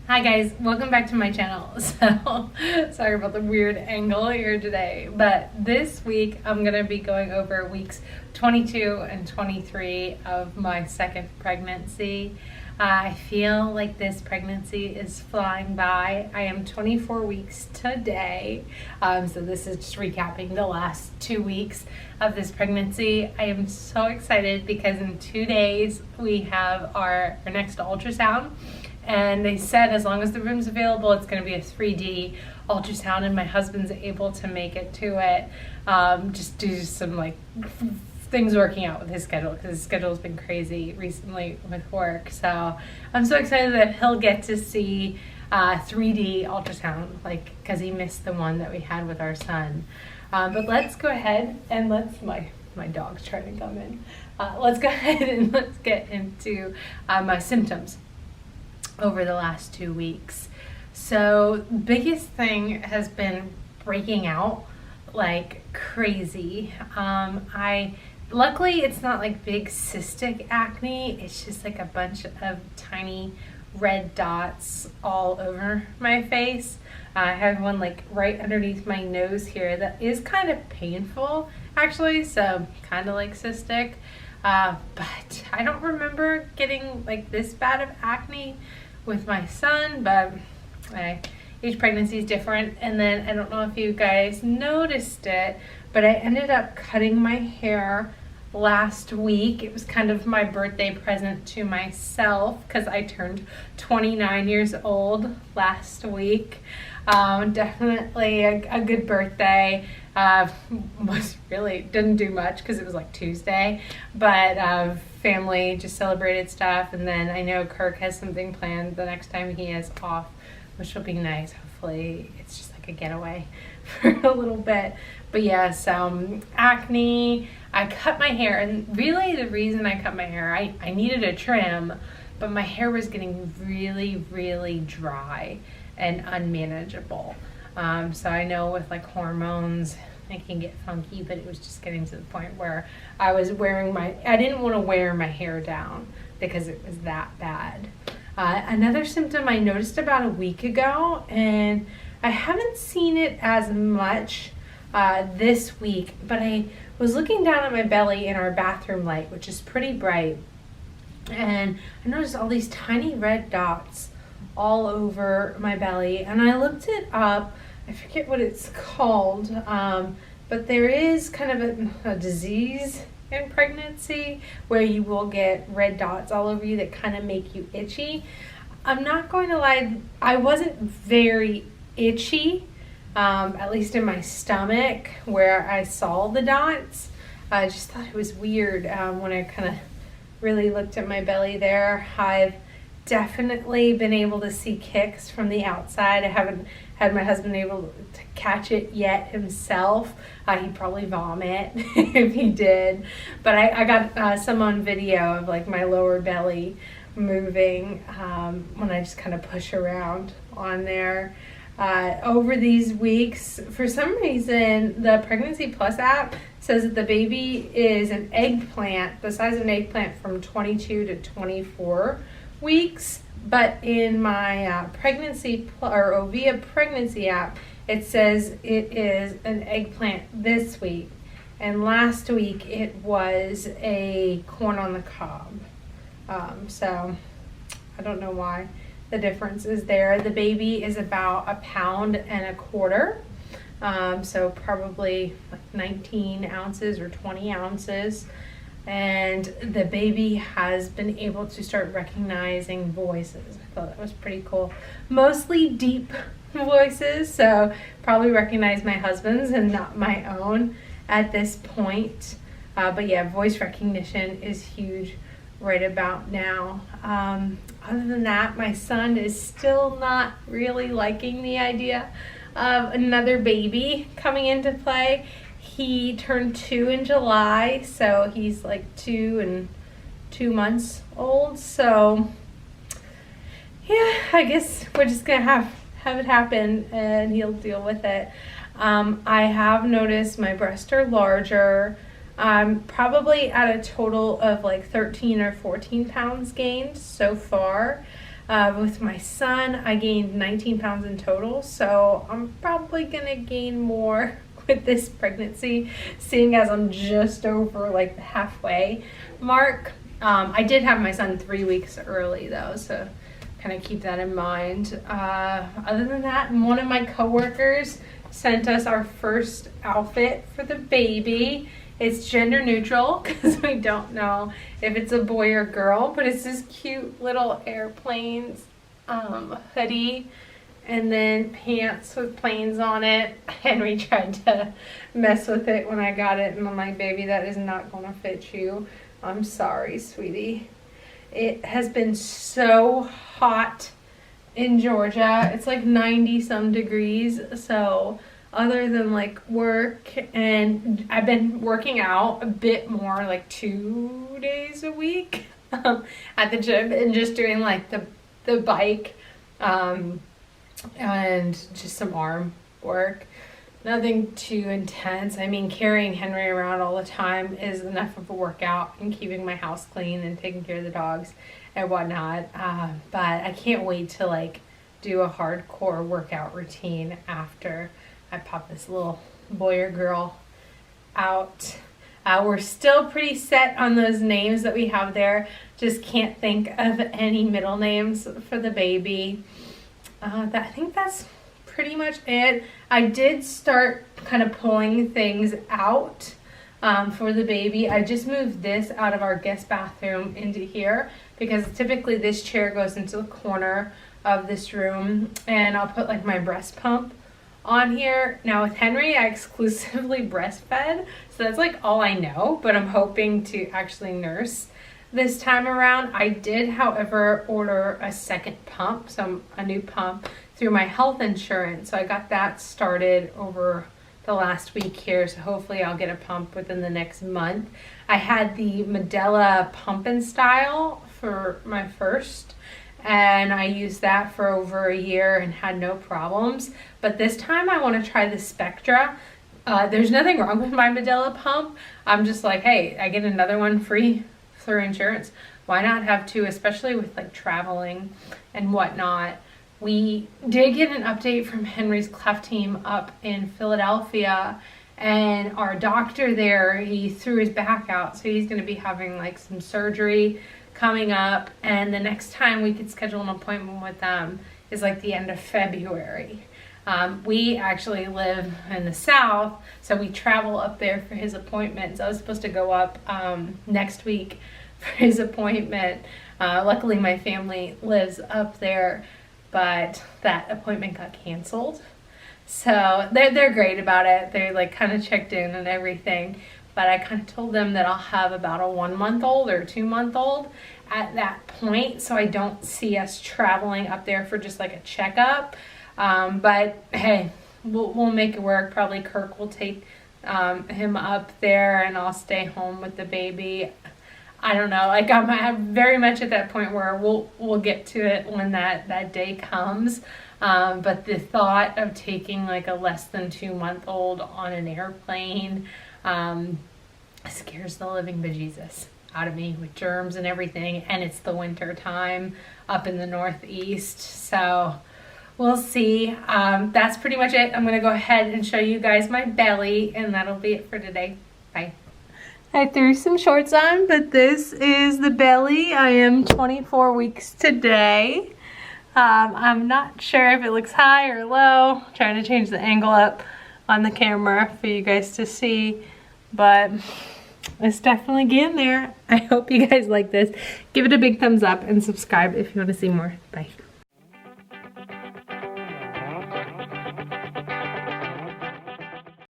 Hi guys, welcome back to my channel. So, sorry about the weird angle here today, but this week I'm going to be going over weeks 22 and 23 of my second pregnancy. I feel like this pregnancy is flying by. I am 24 weeks today, so this is just recapping the last 2 weeks of this pregnancy. I am so excited because in 2 days we have our next ultrasound. And they said as long as the room's available, it's going to be a 3D ultrasound, and my husband's able to make it to it. Just do some things working out with his schedule, because his schedule's been crazy recently with work. So I'm so excited that he'll get to see 3D ultrasound, because he missed the one that we had with our son. But let's go ahead and my dog's trying to come in. Let's go ahead and let's get into my symptoms over the last 2 weeks. So biggest thing has been breaking out like crazy. Luckily it's not like big cystic acne, it's just like a bunch of tiny red dots all over my face. I have one like right underneath my nose here that is kind of painful actually, so kind of like cystic. But I don't remember getting like this bad of acne with my son, but each pregnancy is different. And then I don't know if you guys noticed it, but I ended up cutting my hair last week. It was kind of my birthday present to myself because I turned 29 years old last week. Definitely a good birthday. Didn't do much because it was like Tuesday, but family just celebrated stuff, and then I know Kirk has something planned the next time he is off, which will be nice. Hopefully it's just like a getaway for a little bit. But yes, acne. I cut my hair, and really the reason I cut my hair, I needed a trim, but my hair was getting really dry and unmanageable. So I know with like hormones it can get funky, but it was just getting to the point where I didn't want to wear my hair down because it was that bad. Another symptom I noticed about a week ago, and I haven't seen it as much this week, but I was looking down at my belly in our bathroom light, which is pretty bright, and I noticed all these tiny red dots all over my belly, and I looked it up. I forget what it's called, but there is kind of a disease in pregnancy where you will get red dots all over you that kind of make you itchy. I'm not going to lie, I wasn't very itchy, at least in my stomach where I saw the dots. I just thought it was weird when I kind of really looked at my belly there. I've definitely been able to see kicks from the outside. I haven't had my husband able to catch it yet himself. He'd probably vomit if he did. But I got some on video of like my lower belly moving when I just kind of push around on there. Over these weeks, for some reason, the Pregnancy Plus app says that the baby is an eggplant, the size of an eggplant from 22 to 24 weeks, but in my Pregnancy or Ovia pregnancy app, it says it is an eggplant this week, and last week it was a corn on the cob. So I don't know why the difference is there. The baby is about 1.25 pounds, so probably like 19 ounces or 20 ounces. And the baby has been able to start recognizing voices. I thought that was pretty cool. Mostly deep voices, so probably recognize my husband's and not my own at this point. But yeah, voice recognition is huge right about now. Other than that, my son is still not really liking the idea of another baby coming into play. He turned 2 in July, so he's like 2 and 2 months old. So yeah, I guess we're just gonna have it happen and he'll deal with it. I have noticed my breasts are larger. Probably at a total of like 13 or 14 pounds gained so far. With my son, I gained 19 pounds in total, so I'm probably gonna gain more with this pregnancy, seeing as I'm just over like the halfway mark. I did have my son 3 weeks early though, so kind of keep that in mind. Other than that, one of my coworkers sent us our first outfit for the baby. It's gender neutral because we don't know if it's a boy or girl, but it's this cute little airplanes hoodie and then pants with planes on it. Henry tried to mess with it when I got it, and I'm like, baby, that is not going to fit you. I'm sorry, sweetie. It has been so hot in Georgia. It's like 90 some degrees, so other than like work, and I've been working out a bit more, like 2 days a week at the gym, and just doing like the bike and just some arm work. Nothing too intense. I mean, carrying Henry around all the time is enough of a workout, and keeping my house clean and taking care of the dogs and whatnot. But I can't wait to like do a hardcore workout routine after I pop this little boy or girl out. We're still pretty set on those names that we have there. Just can't think of any middle names for the baby. I think that's pretty much it. I did start kind of pulling things out for the baby. I just moved this out of our guest bathroom into here because typically this chair goes into the corner of this room, and I'll put like my breast pump on here. Now with Henry, I exclusively breastfed, so that's like all I know, but I'm hoping to actually nurse this time around. I did, however, order a second pump, so a new pump through my health insurance. So I got that started over the last week here, so hopefully I'll get a pump within the next month. I had the Medela Pump and Style for my first, and I used that for over a year and had no problems. But this time I want to try the Spectra. There's nothing wrong with my Medela pump. I'm just like, hey, I get another one free through insurance. Why not have two, especially with like traveling and whatnot. We did get an update from Henry's cleft team up in Philadelphia, and our doctor there, he threw his back out, so he's going to be having like some surgery coming up, and the next time we could schedule an appointment with them is like the end of February. We actually live in the South, so we travel up there for his appointments. I was supposed to go up next week for his appointment. Luckily my family lives up there, but that appointment got canceled. So they're great about it. They like kind of checked in and everything. But I kind of told them that I'll have about a 1-month-old or 2-month-old at that point, so I don't see us traveling up there for just like a checkup. But hey, we'll make it work. Probably Kirk will take him up there, and I'll stay home with the baby. I don't know. Like I'm very much at that point where we'll get to it when that day comes. But the thought of taking like a less than 2-month-old on an airplane scares the living bejesus out of me, with germs and everything, and it's the winter time up in the Northeast, so we'll see. That's pretty much it. I'm gonna go ahead and show you guys my belly, and that'll be it for today. Bye. I threw some shorts on, but this is the belly. I am 24 weeks today. I'm not sure if it looks high or low. I'm trying to change the angle up on the camera for you guys to see, but it's definitely getting there. I hope you guys like this. Give it a big thumbs up and subscribe if you want to see more. Bye.